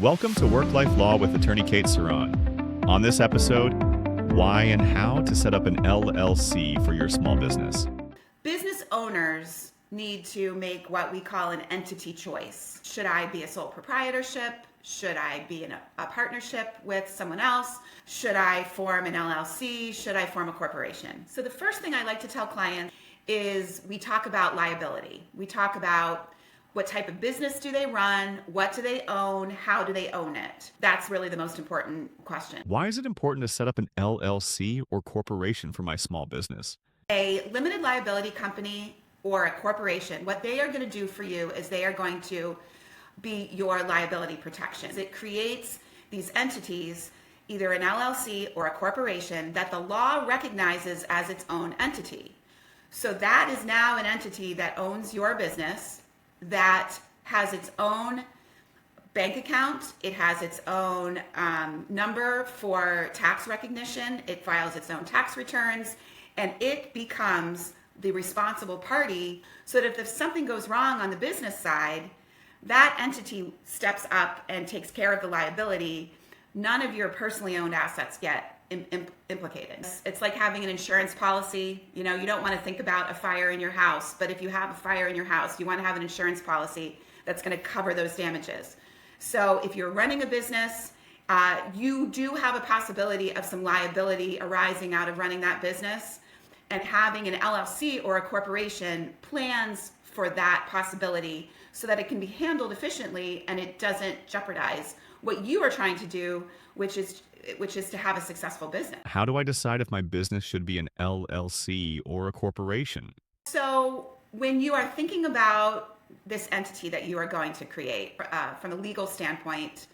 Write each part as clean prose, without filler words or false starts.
Welcome to Work Life Law with attorney Kate Cerrone. On this episode, why and how to set up an LLC for your small business. Business owners need to make what we call an entity choice. Should I be a sole proprietorship? Should I be in a partnership with someone else? Should I form an LLC? Should I form a corporation? So the first thing I like to tell clients is we talk about liability. We talk about what type of business do they run? What do they own? How do they own it? That's really the most important question. Why is it important to set up an LLC or corporation for my small business? A limited liability company or a corporation, what they are going to do for you is they are going to be your liability protection. It creates these entities, either an LLC or a corporation, that the law recognizes as its own entity. So that is now an entity that owns your business, that has its own bank account, it has its own number for tax recognition, it files its own tax returns, and it becomes the responsible party so that if something goes wrong on the business side, that entity steps up and takes care of the liability. None of your personally owned assets get implicated. It's like having an insurance policy. You know, you don't want to think about a fire in your house, but if you have a fire in your house, you want to have an insurance policy that's going to cover those damages. So if you're running a business, you do have a possibility of some liability arising out of running that business, and having an LLC or a corporation plans for that possibility so that it can be handled efficiently and it doesn't jeopardize what you are trying to do, which is to have a successful business. How do I decide if my business should be an LLC or a corporation? So when you are thinking about this entity that you are going to create from a legal standpoint,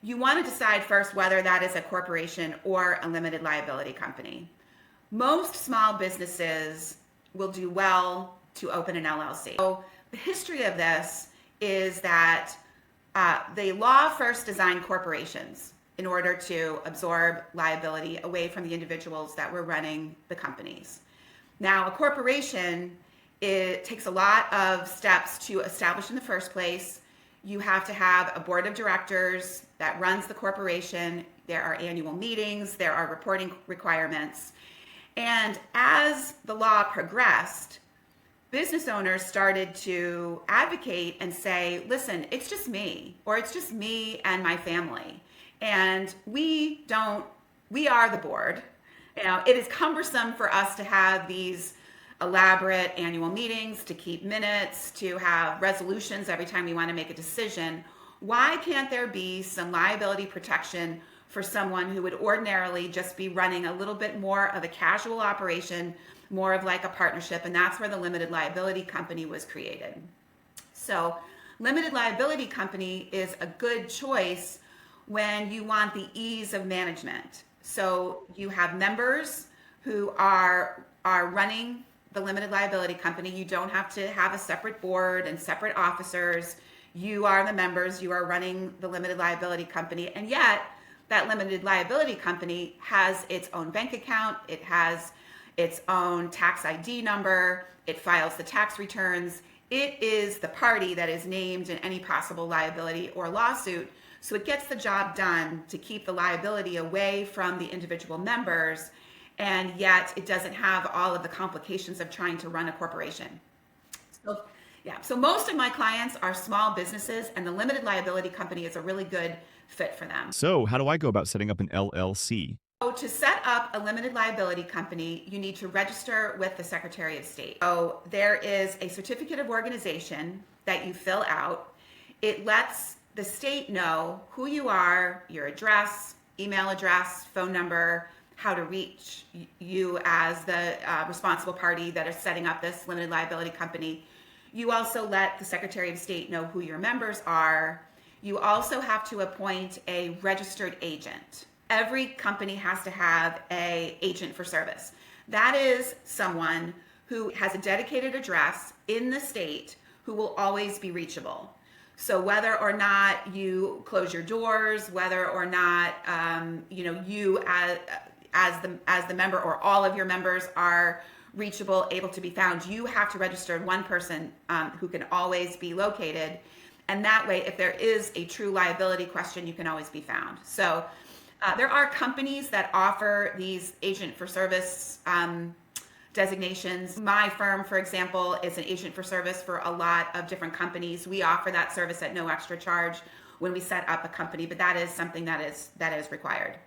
you want to decide first whether that is a corporation or a limited liability company. Most small businesses will do well to open an LLC. So the history of this is that the law first designed corporations in order to absorb liability away from the individuals that were running the companies. Now, a corporation, it takes a lot of steps to establish in the first place. You have to have a board of directors that runs the corporation. There are annual meetings, there are reporting requirements. And as the law progressed, business owners started to advocate and say, listen, it's just me, or it's just me and my family. And we are the board. You know, it is cumbersome for us to have these elaborate annual meetings, to keep minutes, to have resolutions every time we want to make a decision. Why can't there be some liability protection for someone who would ordinarily just be running a little bit more of a casual operation, more of like a partnership? And that's where the limited liability company was created. So limited liability company is a good choice when you want the ease of management. So you have members who are running the limited liability company. You don't have to have a separate board and separate officers. You are the members, you are running the limited liability company, and yet that limited liability company has its own bank account, it has its own tax ID number, it files the tax returns. It is the party that is named in any possible liability or lawsuit. So it gets the job done to keep the liability away from the individual members, and yet it doesn't have all of the complications of trying to run a corporation. So most of my clients are small businesses, and the limited liability company is a really good fit for them. So how do I go about setting up an LLC? So to set up a limited liability company, you need to register with the Secretary of State. So there is a certificate of organization that you fill out. It lets the state know who you are, your address, email address, phone number, how to reach you as the responsible party that is setting up this limited liability company. You also let the Secretary of State know who your members are. You also have to appoint a registered agent. Every company has to have an agent for service. That is someone who has a dedicated address in the state who will always be reachable. So whether or not you close your doors, whether or not you as the member or all of your members are reachable, able to be found, you have to register one person who can always be located. And that way, if there is a true liability question, you can always be found. So there are companies that offer these agent for service designations. My firm, for example, is an agent for service for a lot of different companies. We offer that service at no extra charge when we set up a company, but that is something that is required.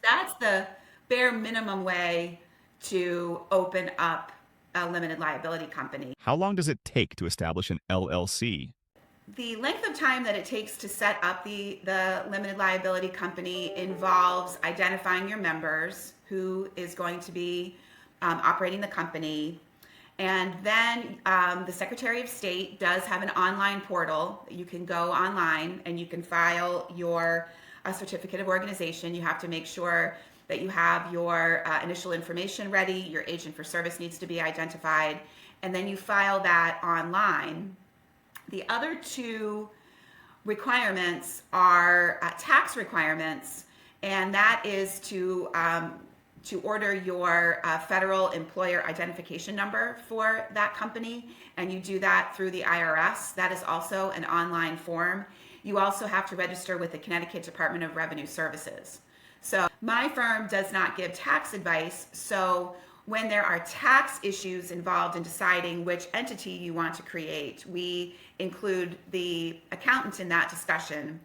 That's the bare minimum way to open up a limited liability company. How long does it take to establish an LLC? The length of time that it takes to set up the limited liability company involves identifying your members, who is going to be operating the company. And then the Secretary of State does have an online portal. You can go online and you can file your certificate of organization. You have to make sure that you have your initial information ready. Your agent for service needs to be identified. And then you file that online. The other two requirements are tax requirements, and that is to order your federal employer identification number for that company, and you do that through the IRS. That is also an online form. You also have to register with the Connecticut Department of Revenue Services. So my firm does not give tax advice, so when there are tax issues involved in deciding which entity you want to create, we include the accountant in that discussion.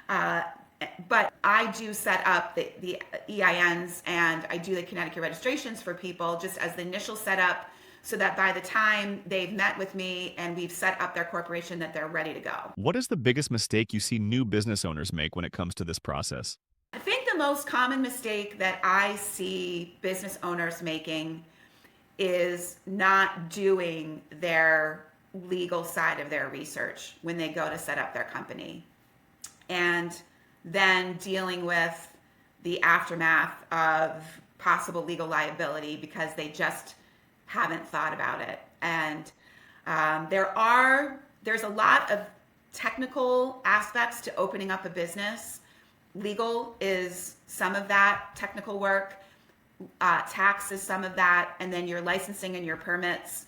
But I do set up the EINs and I do the Connecticut registrations for people just as the initial setup, so that by the time they've met with me and we've set up their corporation, that they're ready to go. What is the biggest mistake you see new business owners make when it comes to this process? I think the most common mistake that I see business owners making is not doing their legal side of their research when they go to set up their company, and then dealing with the aftermath of possible legal liability because they just haven't thought about it. And there's a lot of technical aspects to opening up a business. Legal is some of that technical work, tax is some of that, and then your licensing and your permits.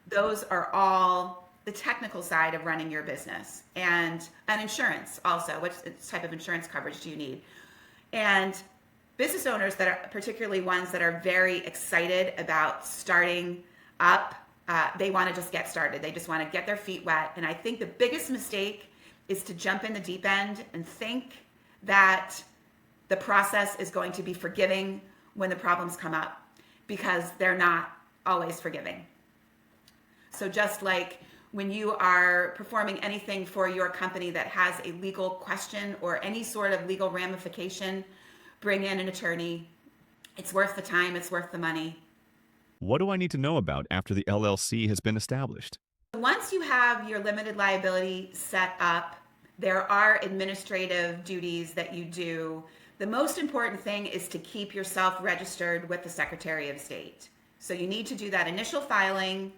Those are all the technical side of running your business. And insurance also, what type of insurance coverage do you need? And business owners that are, particularly ones that are very excited about starting up, they want to just get started. They just want to get their feet wet. And I think the biggest mistake is to jump in the deep end and think that the process is going to be forgiving when the problems come up, because they're not always forgiving. So just like when you are performing anything for your company that has a legal question or any sort of legal ramification, bring in an attorney. It's worth the time, it's worth the money. What do I need to know about after the LLC has been established? Once you have your limited liability set up, there are administrative duties that you do. The most important thing is to keep yourself registered with the Secretary of State. So you need to do that initial filing,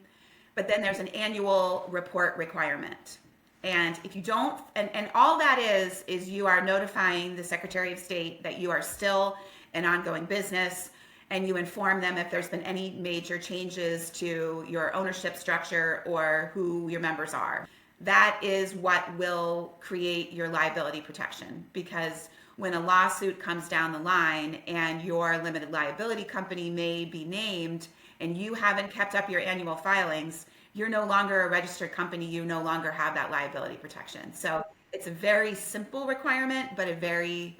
but then there's an annual report requirement. And if you don't, and all that is you are notifying the Secretary of State that you are still an ongoing business, and you inform them if there's been any major changes to your ownership structure or who your members are. That is what will create your liability protection, because when a lawsuit comes down the line and your limited liability company may be named and you haven't kept up your annual filings, you're no longer a registered company. You no longer have that liability protection. So it's a very simple requirement, but a very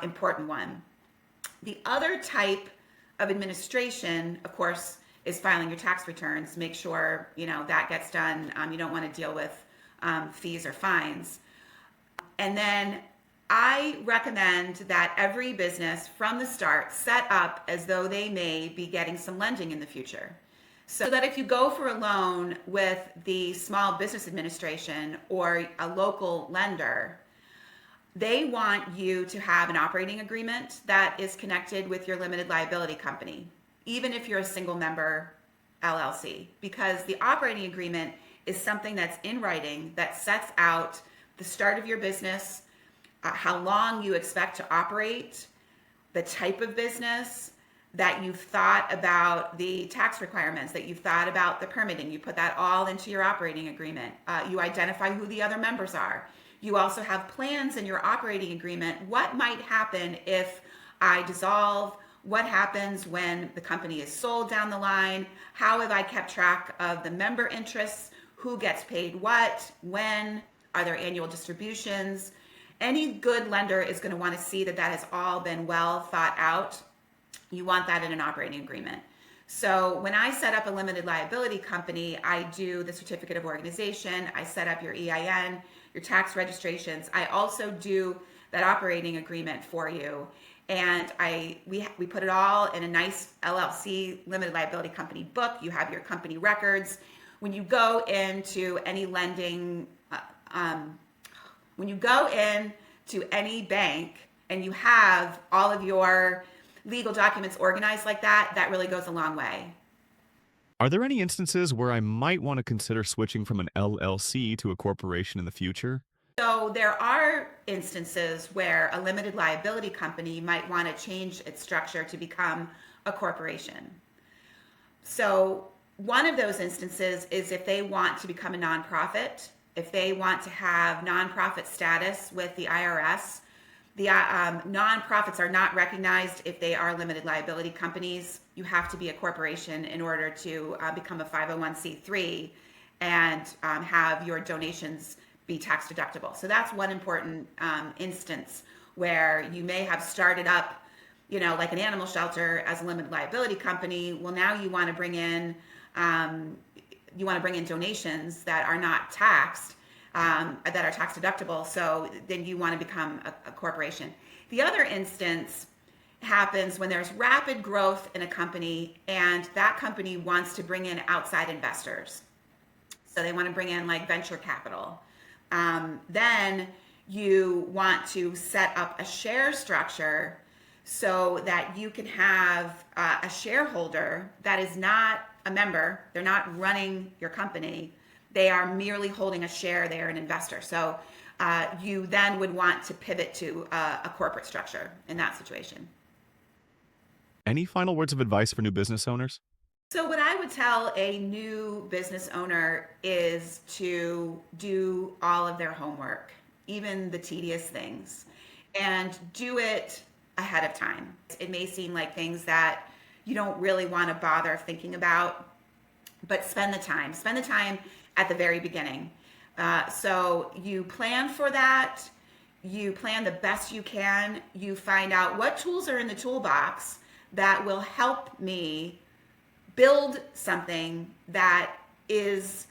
important one. The other type of administration, of course, is filing your tax returns. Make sure that gets done. You don't want to deal with fees or fines. And then I recommend that every business from the start set up as though they may be getting some lending in the future. So that if you go for a loan with the Small Business Administration or a local lender, they want you to have an operating agreement that is connected with your limited liability company, even if you're a single member LLC, because the operating agreement is something that's in writing that sets out the start of your business, how long you expect to operate, the type of business, that you've thought about the tax requirements, that you've thought about the permitting. You put that all into your operating agreement. You identify who the other members are. You also have plans in your operating agreement. What might happen if I dissolve? What happens when the company is sold down the line? How have I kept track of the member interests? Who gets paid what? When? Are there annual distributions? Any good lender is going to want to see that that has all been well thought out. You want that in an operating agreement. So when I set up a limited liability company, I do the certificate of organization, I set up your EIN, your tax registrations. I also do that operating agreement for you. And we put it all in a nice LLC, limited liability company book. You have your company records. When you go into any lending, when you go into any bank and you have all of your legal documents organized like that, that really goes a long way. Are there any instances where I might want to consider switching from an LLC to a corporation in the future? So there are instances where a limited liability company might want to change its structure to become a corporation. So one of those instances is if they want to become a nonprofit, if they want to have nonprofit status with the IRS. The nonprofits are not recognized if they are limited liability companies. You have to be a corporation in order to become a 501c3 and have your donations be tax deductible. So that's one important instance where you may have started up, like an animal shelter as a limited liability company. Well, now you want to bring in donations that are not taxed. That are tax deductible, so then you want to become a corporation. The other instance happens when there's rapid growth in a company and that company wants to bring in outside investors. So they want to bring in like venture capital. Then you want to set up a share structure so that you can have a shareholder that is not a member. They're not running your company. They are merely holding a share. They are an investor. So you then would want to pivot to a corporate structure in that situation. Any final words of advice for new business owners? So what I would tell a new business owner is to do all of their homework, even the tedious things, and do it ahead of time. It may seem like things that you don't really want to bother thinking about, but spend the time. Spend the time at the very beginning. So you plan for that. You plan the best you can. You find out what tools are in the toolbox that will help me build something that is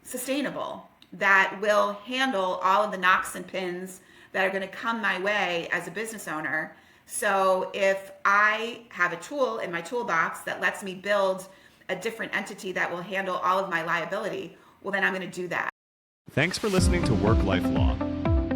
sustainable, that will handle all of the knocks and pins that are going to come my way as a business owner. So if I have a tool in my toolbox that lets me build a different entity that will handle all of my liability, well, then I'm going to do that. Thanks for listening to Work Life Law.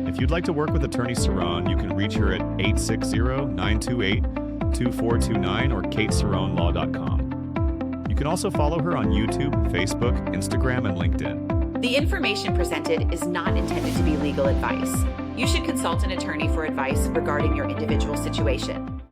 If you'd like to work with Attorney Cerrone, you can reach her at 860-928-2429 or katecerronelaw.com. You can also follow her on YouTube, Facebook, Instagram, and LinkedIn. The information presented is not intended to be legal advice. You should consult an attorney for advice regarding your individual situation.